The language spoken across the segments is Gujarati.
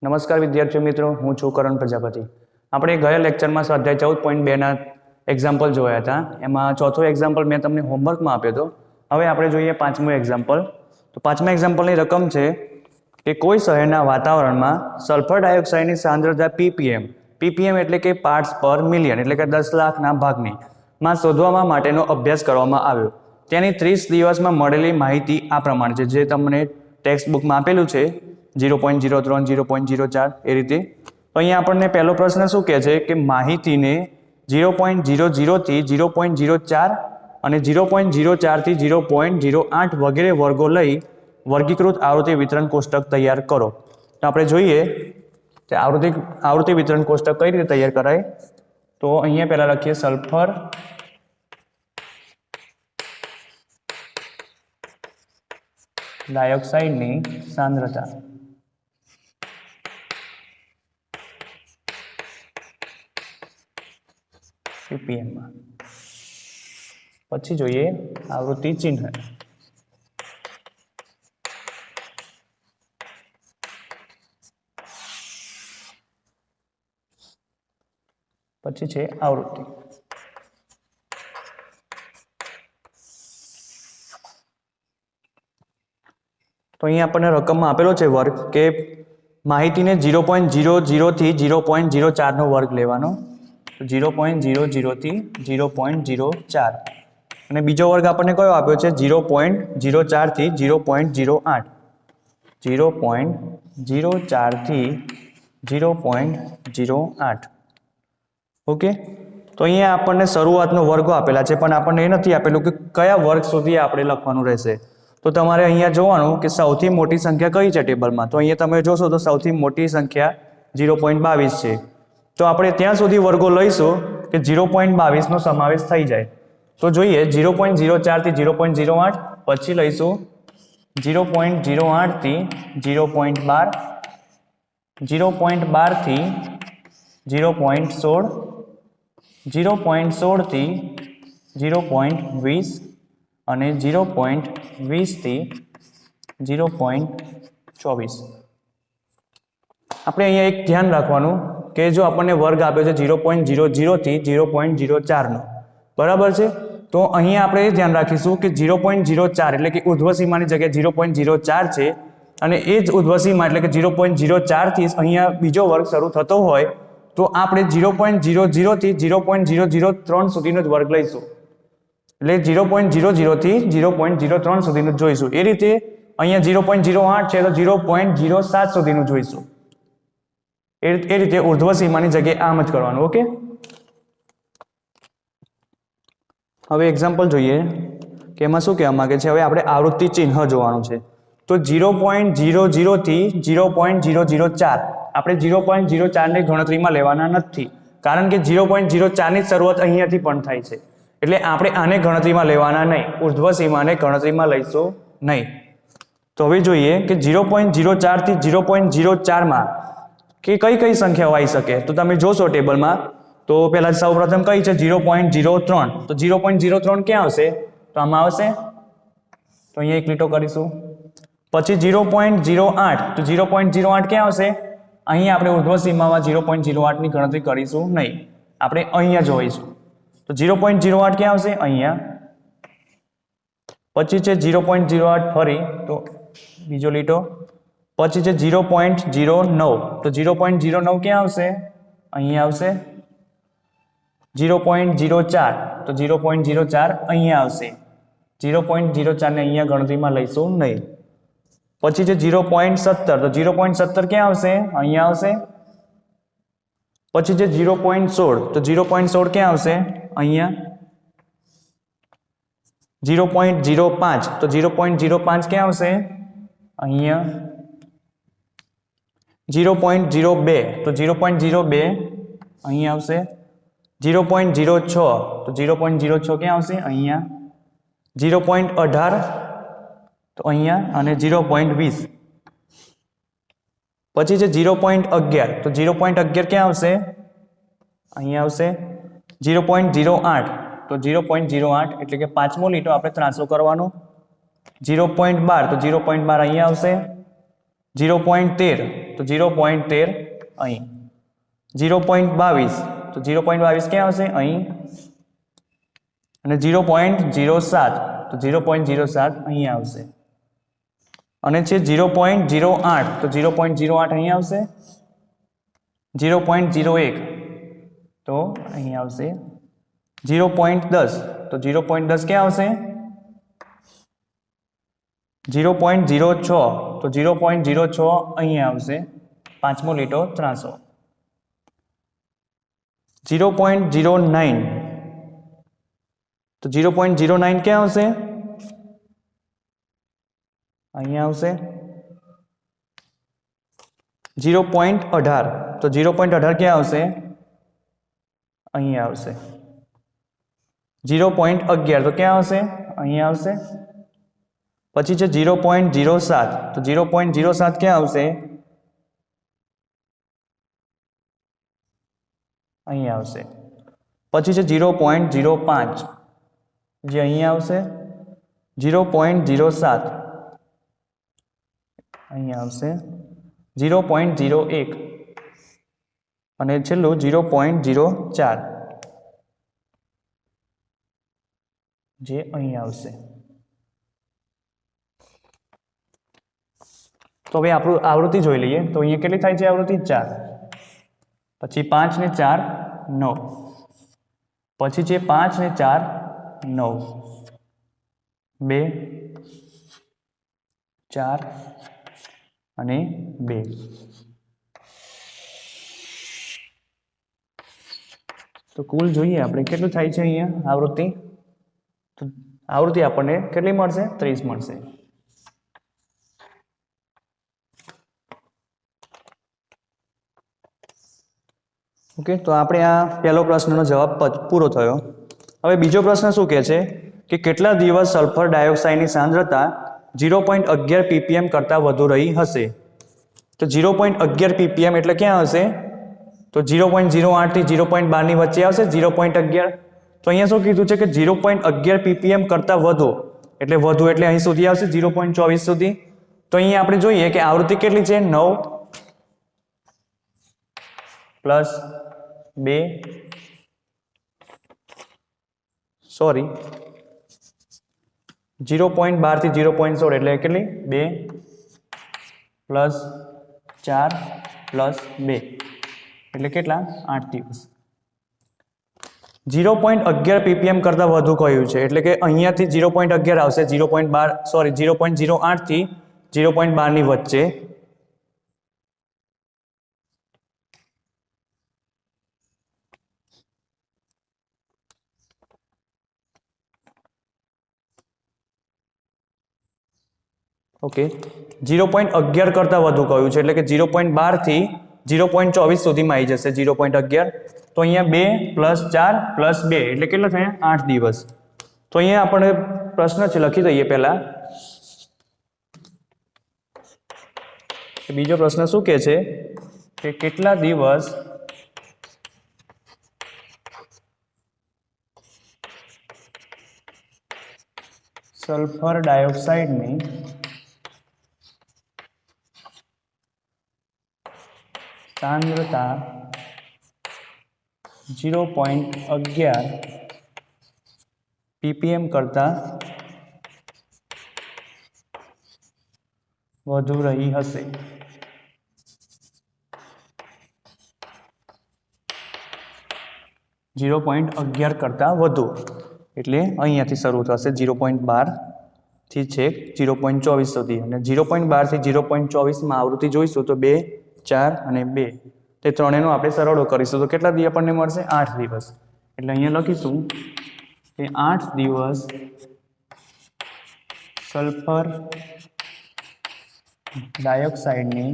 નમસ્કાર વિદ્યાર્થી મિત્રો, હું છું કરણ પ્રજાપતિ। આપણે ગયા લેક્ચરમાં સ્વાધ્યાય 14.2 ના એક્ઝામ્પલ જોયા હતા। એમાં ચોથો એક્ઝામ્પલ મેં તમને હોમવર્કમાં આપ્યો હતો। હવે આપણે જોઈએ પાંચમું એક્ઝામ્પલ। તો પાંચમા એક્ઝામ્પલની રકમ છે કે કોઈ શહેરના વાતાવરણમાં સલ્ફર ડાયોક્સાઇડની સાંદ્રતા પીપીએમ એટલે કે પાર્ટ્સ પર મિલિયન એટલે કે 10 લાખના ભાગની માં શોધવા માટેનો અભ્યાસ કરવામાં આવ્યો। તેની 30 દિવસમાં મળેલી માહિતી આ પ્રમાણે છે, જે તમને ટેક્સ્ટ બુકમાં આપેલું છે 0.03 0.04 એ રીતે। તો અહીંયા આપણને પહેલો પ્રશ્ન શું કહે છે કે માહિતીને 0.00 થી 0.04 અને 0.04 થી 0.08 વગેરે વર્ગો લઈ વર્ગીકૃત આવૃત્તિ વિતરણ કોષ્ટક તૈયાર કરો। તો આપણે જોઈએ કે આવૃત્તિ વિતરણ કોષ્ટક કઈ રીતે તૈયાર કરાય। તો અહીંયા પહેલા લખીએ સલ્ફર ડાયોક્સાઇડની સાંદ્રતા ppm માં। પછી જોઈએ આવૃત્તિ ચિહ્ન। પછી છે આવૃત્તિ। તો અહીંયા આપણને રકમમાં આપેલો છે વર્ગ કે માહિતીને 0.00 થી 0.04 નો વર્ગ લેવાનો। 0.00 થી 0.04 અને બીજો વર્ગ આપણને કયો આપ્યો છે 0.04 થી 0.08 0.04 થી 0.08 ઓકે। તો અહીંયા આપણને શરૂઆતનો વર્ગો આપેલા છે, પણ આપણને એ નથી આપેલું કે કયા વર્ગ સુધી આપણે લખવાનું રહેશે। તો તમારે અહીંયા જોવાનું કે સૌથી મોટી સંખ્યા કઈ છે ટેબલમાં। તો અહીંયા તમે જોશો તો સૌથી મોટી સંખ્યા 0.22 છે। તો આપણે ત્યાં સુધી વર્ગો લઈશું કે 0.22 નો સમાવેશ થઈ જાય। તો જોઈએ 0.04 થી 0.08, પછી લઈશું 0.08 થી 0.12, 0.12 થી 0.16, 0.16 થી 0.20 અને 0.20 થી 0.24। આપણે અહીંયા એક ધ્યાન રાખવાનું કે જો આપણને વર્ગ આપ્યો છે 0.00 થી 0.04 નો, બરાબર છે। તો અહીંયા આપણે એ ધ્યાન રાખીશું કે 0.04 એટલે કે ઉર્ધ્વસીમાની જગ્યાએ 0.04 છે અને એ જ ઉર્ધ્વસીમા એટલે કે 0.04 થી અહીંયા બીજો વર્ગ શરૂ થતો હોય તો આપણે 0.00 થી 0.003 સુધીનો જ વર્ગ લઈશું, એટલે 0.00 થી 0.03 સુધીનું જોઈશું। એ રીતે અહીંયા 0.08 છે તો 0.07 સુધીનું જોઈશું। એ રીતે ઉર્ધ્વસીમાની જગ્યાએ આમ જ કરવાનું, ઓકે। હવે એક્ઝામ્પલ જોઈએ કે એમાં શું કહેવા માંગે છે। હવે આપણે આવૃત્તિ ચિહ્ન જોવાનું છે। તો 0.00 થી 0.004 આપણે 0.04 ને ગણતરીમાં લેવાના નથી, કારણ કે 0.04 ની શરૂઆત અહીંયાથી પણ થાય છે, એટલે આપણે આને ગણતરીમાં લેવાના નહીં, ઉર્ધ્વસીમાને ગણતરીમાં લઈશું નહીં। તો હવે જોઈએ કે 0.04 થી 0.04 માં કે કઈ સંખ્યાઓ આવી શકે। તો તમે જોશો ટેબલમાં તો પહેલા સૌપ્રથમ કઈ છે 0.03, તો 0.03 ક્યાં આવશે? તો આમાં આવશે, તો અહીંયા એક લીટો કરીશું। પછી 0.08, તો 0.08 ક્યાં આવશે? અહીંયા આપણે ઉર્ધ્વસીમામાં 0.08 ની ગણતરી કરીશું નહીં, આપણે અહીંયા જોઈશું। તો 0.08 ક્યાં આવશે? અહીંયા। પછી છે 0.08 ફરી, તો બીજો લીટો। પછી છે 0.09, તો 0.09 ક્યાં આવશે? અહીંયા આવશે। 0.04, તો 0.04 અહીંયા આવશે। 0.04 ને અહીંયા ગણતરીમાં લઈશું નહીં। પછી છે 0.17, તો 0.17 ક્યાં આવશે? અહીંયા આવશે। પછી છે 0.16, તો 0.16 ક્યાં આવશે? અહીંયા। 0.05, તો 0.05 ક્યાં આવશે? અહીંયા। 0.02, તો 0.02 અહીંયા આવશે। 0.06, તો 0.06 ક્યાં આવશે? અહીંયા। 0.18 તો અહીંયા અને 0.20। પછી છે 0.11, તો 0.11 ક્યાં આવશે? અહીંયા આવશે। 0.08, તો 0.08 એટલે કે પાંચમો લીટો આપણે ત્રાંસો કરવાનો। 0.12 તો 0.12 અહીંયા આવશે। 0.13 તો 0.13 અહીં, 0.22 તો 0.22 ક્યાં આવશે અહીં, અને 0.07 તો 0.07 અહીં આવશે, અને છે 0.08 તો 0.08 અહીં આવશે, 0.01 તો અહીં આવશે, 0.10 તો 0.10 ક્યાં આવશે, 0.06 તો 0.06 અહીં આવશે, પાંચમો લીટો ત્રાસો, 0.09 તો 0.09 ક્યાં આવશે, અહીં આવશે, 0.18 તો 0.18 ક્યાં આવશે, અહીં આવશે, 0.11 તો ક્યાં આવશે, અહીં આવશે, પછી છે 0.07 તો 0.07 ક્યાં આવશે, અહીં આવશે, પછી છે 0.05 જે અહીં આવશે, 0.07 અહીં આવશે, 0.01 અને છેલ્લું 0.04 જે અહીં આવશે. તો હવે આપણું આવૃત્તિ જોઈ લઈએ. તો અહીંયા કેટલી થાય છે આવૃત્તિ? 4. પછી 5 ને 4 9, પછી છે 5 ને 4 9, 2 4 અને 2. તો કુલ જોઈએ આપણે કેટલું થાય છે અહીંયા આવૃત્તિ. તો આવૃત્તિ આપણને કેટલી મળશે? 30 મળશે. ઓકે, તો આપણે આ પહેલો પ્રશ્નનો જવાબ પૂરો થયો. હવે બીજો પ્રશ્ન શું કહે છે કે કેટલા દિવસ સલ્ફર ડાયોક્સાઇડની સાંદ્રતા 0.11 ppm કરતાં વધુ રહી હશે? તો 0.11 ppm એટલે ક્યાં હશે? તો 0.08 થી 0.12 ની વચ્ચે આવશે 0.11. તો અહીંયા શું કીધું છે કે 0.11 ppm કરતાં વધુ એટલે અહીં સુધી આવશે 0.24 સુધી. તો અહીંયા આપણે જોઈએ કે આવૃત્તિ કેટલી છે? 9 પ્લસ 2 સોરી 0.12 થી 0.16 એટલે કેટલી? 2 પ્લસ 4 પ્લસ 2 એટલે કેટલા? 8 દિવસ. 0.11 ppm કરતાં વધુ કહ્યું છે એટલે કે અહીંયાથી 0.11 આવશે, 0.08 થી 0.12 ની વચ્ચે. ઓકે, 0.11 કરતાં વધુ કહ્યું છે એટલે કે 0.12 થી 0.24 સુધીમાં આવી જશે 0.11. તો અહીંયા 2 પ્લસ 4 પ્લસ 2 એટલે કેટલા થયા? 8 દિવસ. તો અહીંયા આપણે પ્રશ્ન છે લખી દઈએ પહેલા. બીજો પ્રશ્ન શું કહે છે કે કેટલા દિવસ સલ્ફર ડાયોક્સાઇડની સાંદ્રતા 0.11 ppm કરતાં વધુ રહી હશે? .11 કરતાં વધુ એટલે અહીંયાથી શરૂ થશે 0.12 થી છેક 0.24 સુધી, અને 0.12 થી 0.24 આવૃત્તિ જોઈશું તો 2 4 અને 2 તે ત્રણેયનો આપણે સરવાળો કરીશું તો કેટલા દિવસ આપણને મળશે? 8 દિવસ. એટલે અહીંયા લખીશું કે 8 દિવસ સલ્ફર ડાયોક્સાઇડની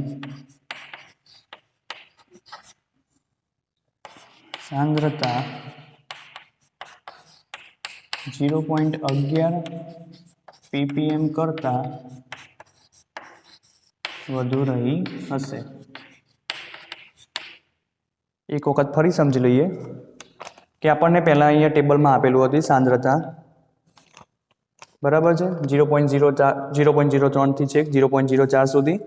સાંદ્રતા 0.11 ppm કરતાં વધુ રહી હશે. એક વખત ફરી સમજી લઈએ કે આપણને પહેલાં અહીંયા ટેબલમાં આપેલું હતી સાંદ્રતા, બરાબર છે, 0.03 થી છેક 0.04 સુધી.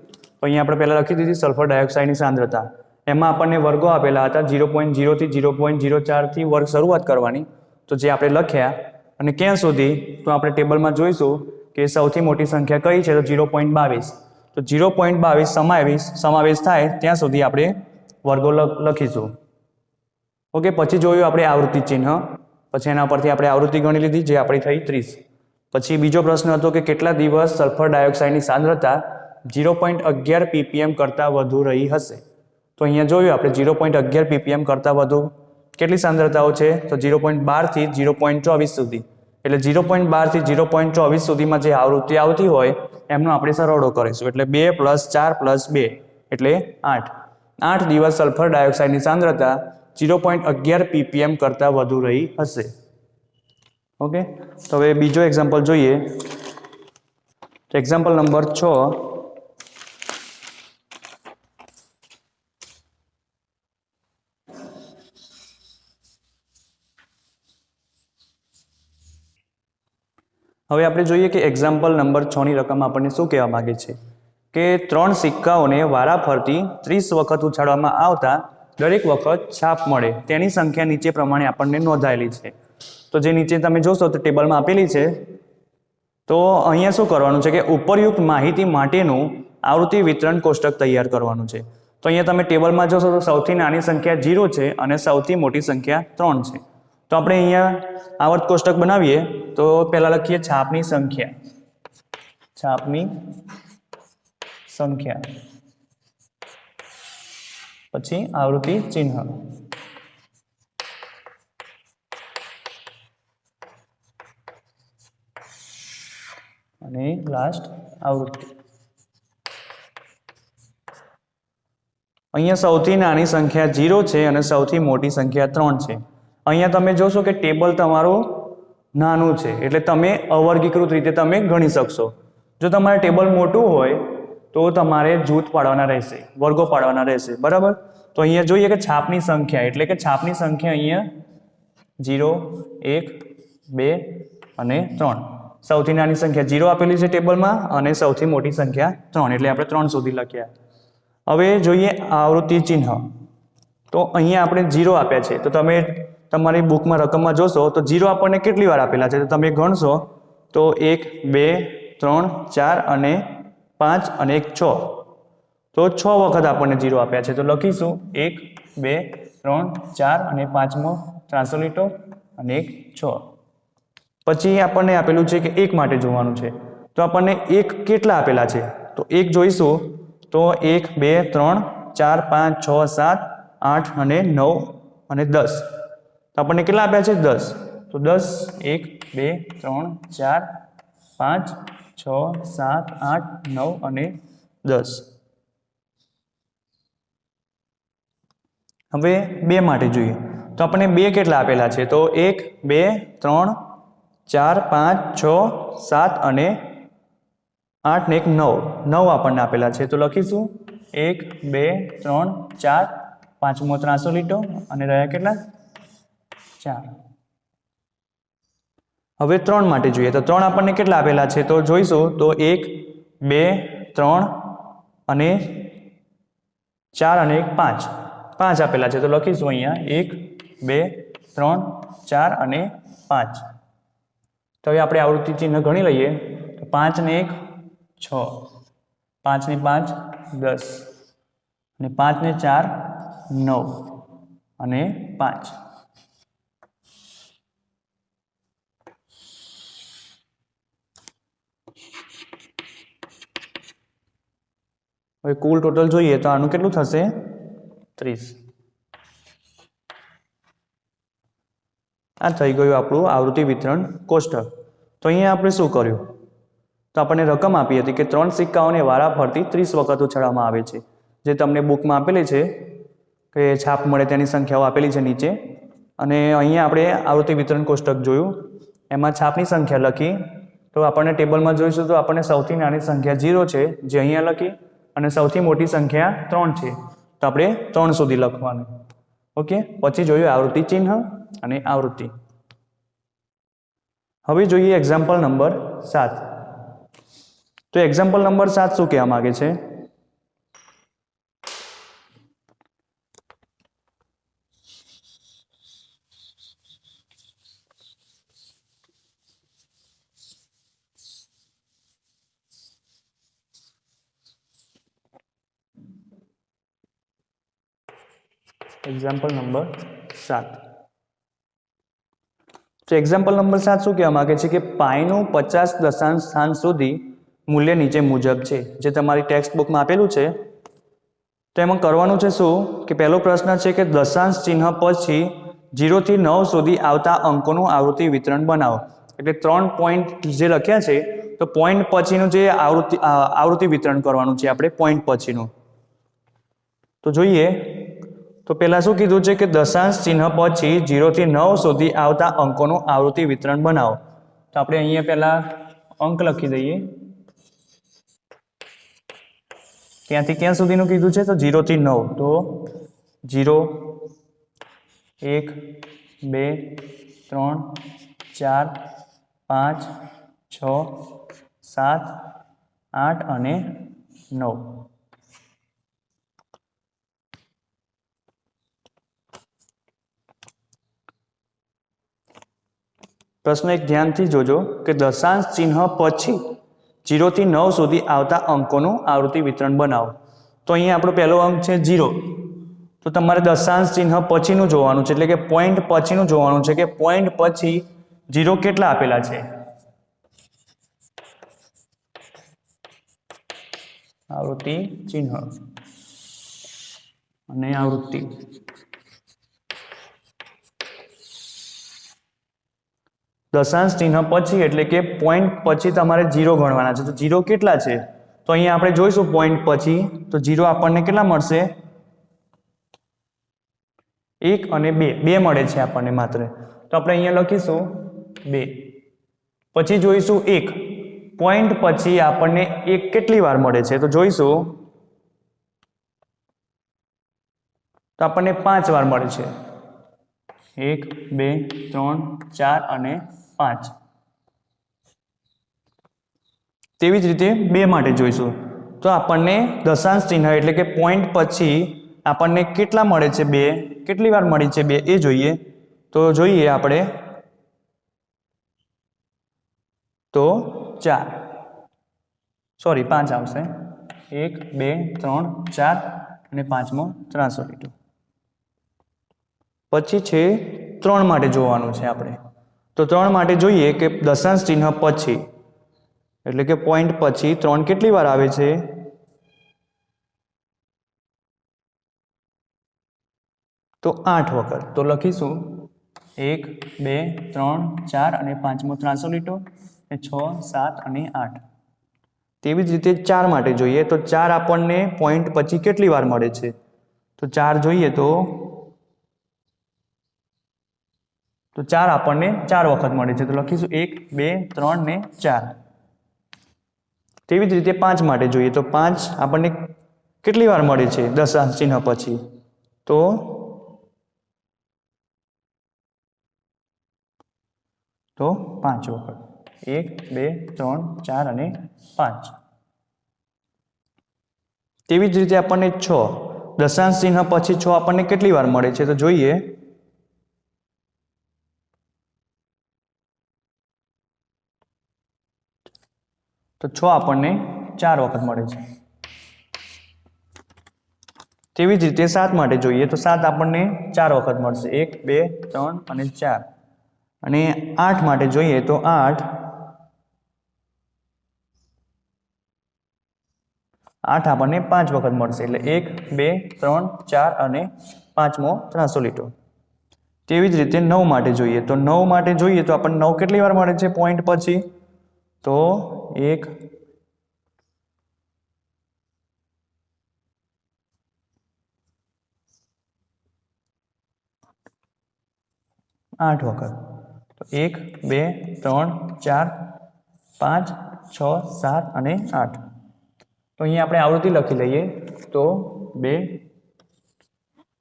તો અહીંયા આપણે પહેલાં લખી દીધી સલ્ફર ડાયોક્સાઇડની સાંદ્રતા. એમાં આપણને વર્ગો આપેલા હતા 0.0 થી 0.04 થી વર્ગ શરૂઆત કરવાની. તો જે આપણે લખ્યા અને ક્યાં સુધી તો આપણે ટેબલમાં જોઈશું કે સૌથી મોટી સંખ્યા કઈ છે તો 0.22. તો 0.22 સમાવેશ થાય ત્યાં સુધી આપણે વર્ગો લખીશું. ઓકે, પછી જોયું આપણે આવૃત્તિ ચિહ્ન. પછી એના પરથી આપણે આવૃત્તિ ગણી લીધી જે આપણી થઈ 30. પછી બીજો પ્રશ્ન હતો કે કેટલા દિવસ સલ્ફર ડાયોક્સાઇડની સાંદ્રતા 0.11 ppm કરતાં વધુ રહી હશે. તો અહીંયા જોયું આપણે 0.11 ppm કરતાં વધુ કેટલી સાંદ્રતાઓ છે તો 0.12 થી 0.24 સુધી. એટલે 0.12 થી 0.24 સુધીમાં જે આવૃત્તિ આવતી હોય એમનો આપણે સરવાળો કરીશું. એટલે 2 + 4 + 2 એટલે 8. 8 દિવસ સલ્ફર ડાયોક્સાઇડની સાંદ્રતા 0.11 ppm કરતાં વધુ રહી હશે. ઓકે, તો હવે બીજો એક્ઝામ્પલ જોઈએ. તો એક્ઝામ્પલ નંબર 6. હવે આપણે જોઈએ કે એક્ઝામ્પલ નંબર 6 ની રકમ આપણને શું કહેવા માંગે છે કે 3 સિક્કાઓને વારાફરતી 30 વખત ઉછાળવામાં આવતા દરેક વખત છાપ મળે તેની સંખ્યા નીચે પ્રમાણે આપણને નોંધાયેલી છે. તો જે નીચે તમે જોશો તો ટેબલમાં આપેલી છે. તો અહીંયા શું કરવાનું છે કે ઉપરયુક્ત માહિતી માટેનું આવૃત્તિ વિતરણ કોષ્ટક તૈયાર કરવાનું છે. તો અહીંયા તમે ટેબલમાં જોશો તો સૌથી નાની સંખ્યા 0 છે અને સૌથી મોટી સંખ્યા 3 છે. તો આપણે અહીંયા આવર્ત કોષ્ટક બનાવીએ તો પહેલા લખીએ છાપની સંખ્યા. છાપની સંખ્યા પછી આવૃત્તિ ચિહ્ન અને લાસ્ટ આવૃત્તિ. અહીંયા સૌથી નાની સંખ્યા 0 છે અને સૌથી મોટી સંખ્યા 3 છે. અહીંયા તમે જોશો કે ટેબલ તમારું નાનું છે એટલે તમે અવર્ગીકૃત રીતે તમે ગણી શકશો. જો તમારે ટેબલ મોટું હોય તો તમારે જૂથ પાડવાના રહેશે, વર્ગો પાડવાના રહેશે. બરાબર, તો અહીંયા જોઈએ કે છાપની સંખ્યા એટલે કે છાપની સંખ્યા અહીંયા 0, 1, 2 અને 3. સૌથી નાની સંખ્યા 0 આપેલી છે ટેબલમાં અને સૌથી મોટી સંખ્યા 3 એટલે આપણે 3 સુધી લખ્યા. હવે જોઈએ આવૃત્તિ ચિહ્ન. તો અહીંયા આપણે 0 આપ્યા છે. તો તમે તમારી બુકમાં રકમમાં જોશો તો 0 આપણને કેટલી વાર આપેલા છે તો તમે ગણશો તો 1, 2, 3, 4 અને 5 અને 1 6. તો 6 વખત આપણને 0 આપ્યા છે. તો લખીશું 1, 2, 3, 4 અને 5મો ત્રાંસો અને 1 6. પછી આપણને આપેલું છે કે 1 માટે જોવાનું છે. તો આપણને 1 કેટલા આપેલા છે તો 1 જોઈશું તો 1, 2, 3, 4, 5, 6, 7, 8 અને 9 અને 10. તો આપણને કેટલા આપ્યા છે 10. તો 10 1, 2, 3, 4, 5, 6, 7, 8, 9 અને 10. હવે 2 માટે જોઈએ તો આપણને 2 કેટલા આપેલા છે તો 1, 2, 3, 4, 5, 6, 7 અને 8 ને 1 9. 9 આપણને આપેલા છે. તો લખીશું 1, 2, 3, 4, 5મો ત્રાંસો અને રહ્યા કેટલા 4. હવે 3 માટે જોઈએ તો 3 આપણને કેટલા આપેલા છે તો જોઈશું તો 1, 2, 3 અને 4 અને 1 5. 5 આપેલા છે તો લખીશું અહીંયા 1, 2, 3, 4 અને 5. તો હવે આપણે આવૃત્તિ ચિહ્ન ગણી લઈએ તો 5 ને 1 6, 5 ને 5 10 અને 5 ને 4 9 અને 5. હવે કુલ ટોટલ જોઈએ તો આનું કેટલું થશે 30. આ થઈ ગયું આપણું આવૃત્તિ વિતરણ કોષ્ટક. તો અહીંયા આપણે શું કર્યું તો આપણને રકમ આપી હતી કે 3 સિક્કાઓને વારાફરતી 30 વખત ઉછાળવામાં આવે છે. જે તમને બુકમાં આપેલી છે કે છાપ મળે તેની સંખ્યાઓ આપેલી છે નીચે. અને અહીંયા આપણે આવૃત્તિ વિતરણ કોષ્ટક જોયું એમાં છાપની સંખ્યા લખી. તો આપણને ટેબલમાં જોઈશું તો આપણને સૌથી નાની સંખ્યા 0 છે જે અહીંયા લખી અને સૌથી મોટી સંખ્યા 3 છે તો આપણે 3 સુધી લખવાનું. ઓકે, પછી જોયું આવૃત્તિ ચિહ્ન અને આવૃત્તિ. હવે જોઈએ એક્ઝામ્પલ નંબર 7. તો એક્ઝામ્પલ નંબર 7 શું કહેવા માંગે છે એક્ઝામ્પલ નંબર 7. તો એક્ઝામ્પલ નંબર 7 શું કહેવા માંગે છે કે પાઈનું 50 દશાંશ સ્થાન સુધી મૂલ્ય નીચે મુજબ છે, જે તમારી ટેક્સ્ટ બુકમાં આપેલું છે. તો એમાં કરવાનું છે શું કે પહેલો પ્રશ્ન છે કે દશાંશ ચિહ્ન પછી 0 થી 9 સુધી આવતા અંકોનું આવૃત્તિ વિતરણ બનાવો. એટલે 3 પોઈન્ટ જે લખ્યા છે તો પોઈન્ટ પછીનું જે આવૃત્તિ વિતરણ કરવાનું છે આપણે પોઈન્ટ પછીનું. તો જોઈએ તો પહેલા શું કીધું છે કે દશાંશ ચિહ્ન પછી 0 થી 9 સુધી આવતા અંકોનું આવૃત્તિ વિતરણ બનાવો. તો આપણે અહીંયા પહેલા અંક લખી દઈએ. ક્યાંથી ક્યાં સુધીનું કીધું છે તો 0 થી 9. તો 0 1 2 3 4 5 6 7 8 અને 9. પ્રશ્ન એક ધ્યાનથી જોજો કે દશાંશ ચિહ્ન પછી 0 થી 9 સુધી આવતા અંકોનું આવૃત્તિ વિતરણ બનાવો. તો અહીંયા આપણો પહેલો અંક છે 0. તો તમારે દશાંશ ચિહ્ન પછીનું જોવાનું છે, એટલે કે પોઈન્ટ પછીનું જોવાનું છે કે પોઈન્ટ પછી 0 કેટલા આપેલા છે. આવૃત્તિ ચિહ્ન અને આવૃત્તિ. દશાંશ ચિહ્ન પછી એટલે કે પોઈન્ટ પછી તમારે 0 ગણવાના છે. તો 0 કેટલા છે તો અહીંયા આપણે જોઈશું પોઈન્ટ પછી તો 0 આપણને કેટલા મળશે 1 અને 2 મળે છે આપણને માત્ર. તો આપણે અહીંયા લખીશું 2. પછી જોઈશું 1. પોઈન્ટ પછી આપણને 1 કેટલી વાર મળે છે તો જોઈશું તો આપણને 5 વાર મળે છે. 1 2 3 4 અને 5. તેવી જ રીતે 2 માટે જોઈશું તો આપણને દશાંશ ચિહ્ન એટલે કે પોઈન્ટ પછી આપણને કેટલા મળે છે 2 કેટલી વાર મળી છે 2 એ જોઈએ. તો જોઈએ આપણે તો 4 સોરી 5 આવશે. 1 2 3 4 અને 5મો 300 લીધું. પછી છે 3 માટે જોવાનું છે આપણે. તો 3 માટે જોઈએ કે દશાંશ ચિહ્ન પછી એટલે કે પોઈન્ટ પછી 3 કેટલી વાર આવે છે તો 8 વખત. તો લખીશું 1 2 3 4 અને 5મો 300 લીધો, 6 7 અને 8. તેવી જ રીતે 4 માટે જોઈએ તો 4 આપણને પોઈન્ટ પછી કેટલી વાર મળે છે તો 4 જોઈએ તો 4 આપણને 4 વખત મળે છે. તો લખીશું 1 2 3 ને 4. તેવી જ રીતે 5 માટે જોઈએ તો 5 આપણને કેટલી વાર મળે છે દશાંશ ચિહ્ન પછી તો 5 વખત. 1 2 3 4 અને 5. તેવી જ રીતે આપણને 6 દશાંશ ચિહ્ન પછી 6 આપણને કેટલી વાર મળે છે તો જોઈએ તો 6 આપણને 4 વખત મળે છે. તેવી જ રીતે 7 માટે જોઈએ તો 7 આપણને 4 વખત મળશે. 1 2 3 અને 4. અને 8 માટે જોઈએ તો 8 આપણને 5 વખત મળશે. એટલે 1 2 3 4 અને 5મો 300 લીધો. તેવી જ રીતે 9 માટે જોઈએ તો 9 માટે જોઈએ તો આપણને 9 કેટલી વાર મળે છે પોઈન્ટ પછી તો 1 8 વખત. તો 1 2 3 4 5 6 7 અને 8. તો અહીંયા આપણે આવૃત્તિ લખી લઈએ તો 2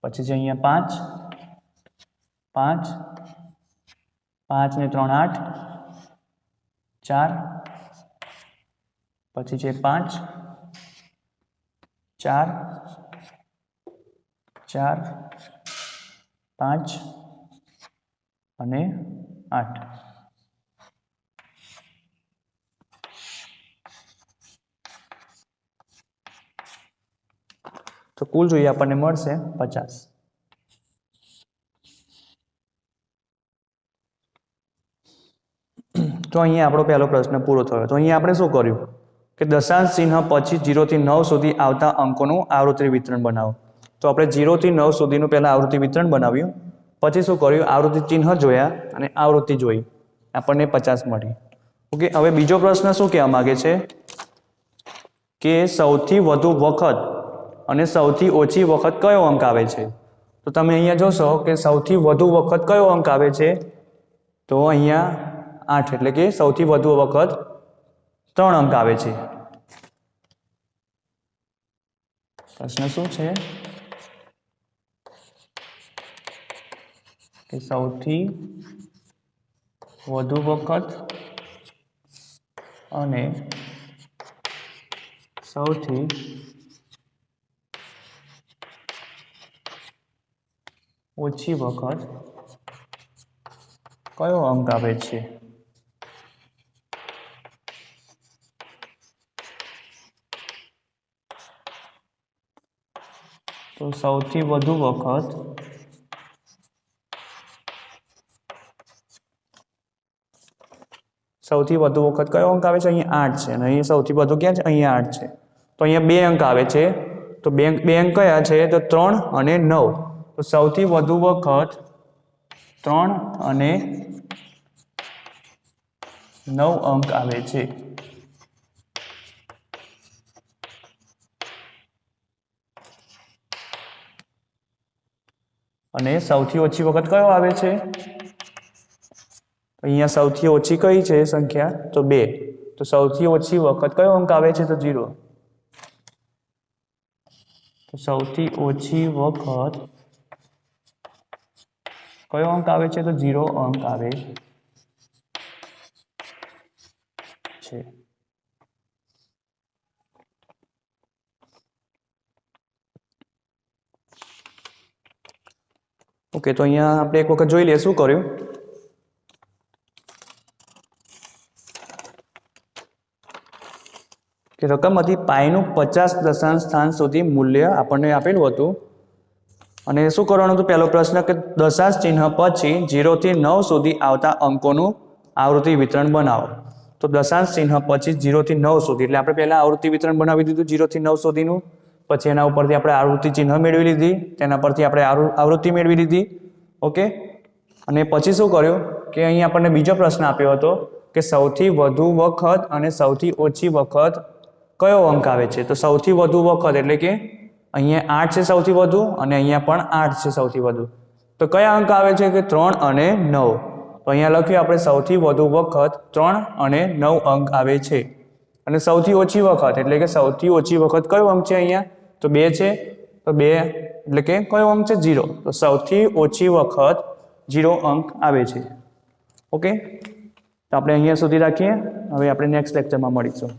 પછી છે અહીંયા 5 5 5 ને 3 8 4 પછી છે 5 4 4 5 અને 8. તો કુલ જોઈએ આપણને મળશે 50. તો અહીંયા આપણો પહેલો પ્રશ્ન પૂરો થયો. તો અહીંયા આપણે શું કર્યું કે દશાંશ ચિહ્ન પછી 0 થી 9 સુધી આવતા અંકોનું આવૃત્તિ વિતરણ બનાવો. તો આપણે 0 થી 9 સુધીનું પહેલાં આવૃત્તિ વિતરણ બનાવ્યું, પછી શું કર્યું આવૃત્તિ ચિહ્ન જોયા અને આવૃત્તિ જોઈ, આપણને 50 મળી. ઓકે, હવે બીજો પ્રશ્ન શું કહેવા માગે છે કે સૌથી વધુ વખત અને સૌથી ઓછી વખત કયો અંક આવે છે. તો તમે અહીંયા જોશો કે સૌથી વધુ વખત કયો અંક આવે છે, તો અહીંયા 8, એટલે કે સૌથી વધુ વખત 3 અંક આવે છે. પ્રશ્ન શું છે કે સૌથી વધુ વખત અને સૌથી ઓછી વખત કયો અંક આવે છે. તો સૌથી વધુ વખત કયો અંક આવે છે, અહીંયા 8 છે અને અહીંયા સૌથી વધુ ક્યાં છે, અહીંયા 8 છે. તો અહીંયા 2 અંક આવે છે. તો બે અંક કયા છે, તો 3 અને 9. તો સૌથી વધુ વખત 3 અને 9 અંક આવે છે. અને સૌથી ઓછી વખત કયો આવે છે, અહીંયા સૌથી ઓછી કઈ છે સંખ્યા, તો 2. તો સૌથી ઓછી વખત કયો અંક આવે છે, તો 0. તો સૌથી ઓછી વખત કયો અંક આવે છે, તો 0 અંક આવે છે. ઓકે, તો અહીંયા આપણે એક વખત જોઈ લઈએ શું કર્યું. કે રકમ હતી પાઈનું 50 દશાંશ સ્થાન સુધી મૂલ્ય આપણને આપેલું હતું અને શું કરવાનું હતું, પહેલો પ્રશ્ન કે દશાંશ ચિહ્ન પછી 0 થી 9 સુધી આવતા અંકોનું આવૃત્તિ વિતરણ બનાવો. તો દશાંશ ચિહ્ન પછી 0 થી 9 સુધી એટલે આપણે પહેલા આવૃત્તિ વિતરણ બનાવી દીધું 0 થી 9 સુધીનું, પછી એના ઉપરથી આપણે આવૃત્તિ ચિહ્ન મેળવી લીધી, તેના પરથી આપણે આવૃત્તિ મેળવી લીધી. ઓકે, અને પછી શું કર્યું કે અહીં આપણને બીજો પ્રશ્ન આપ્યો હતો કે સૌથી વધુ વખત અને સૌથી ઓછી વખત કયો અંક આવે છે. તો સૌથી વધુ વખત એટલે કે અહીંયા 8 છે સૌથી વધુ અને અહીંયા પણ 8 છે સૌથી વધુ. તો કયા અંક આવે છે કે 3 અને 9. તો અહીંયા લખ્યું આપણે સૌથી વધુ વખત 3 અને 9 અંક આવે છે. અને સૌથી ઓછી વખત એટલે કે સૌથી ઓછી વખત કયો અંક છે, અહીંયા તો 2 છે. તો 2 એટલે કે કયો અંક છે, 0. તો સૌથી ઓછી વખત 0 અંક આવે છે. ઓકે, તો આપણે અહીંયા સુધી રાખીએ. હવે આપણે નેક્સ્ટ લેક્ચરમાં મળીશું.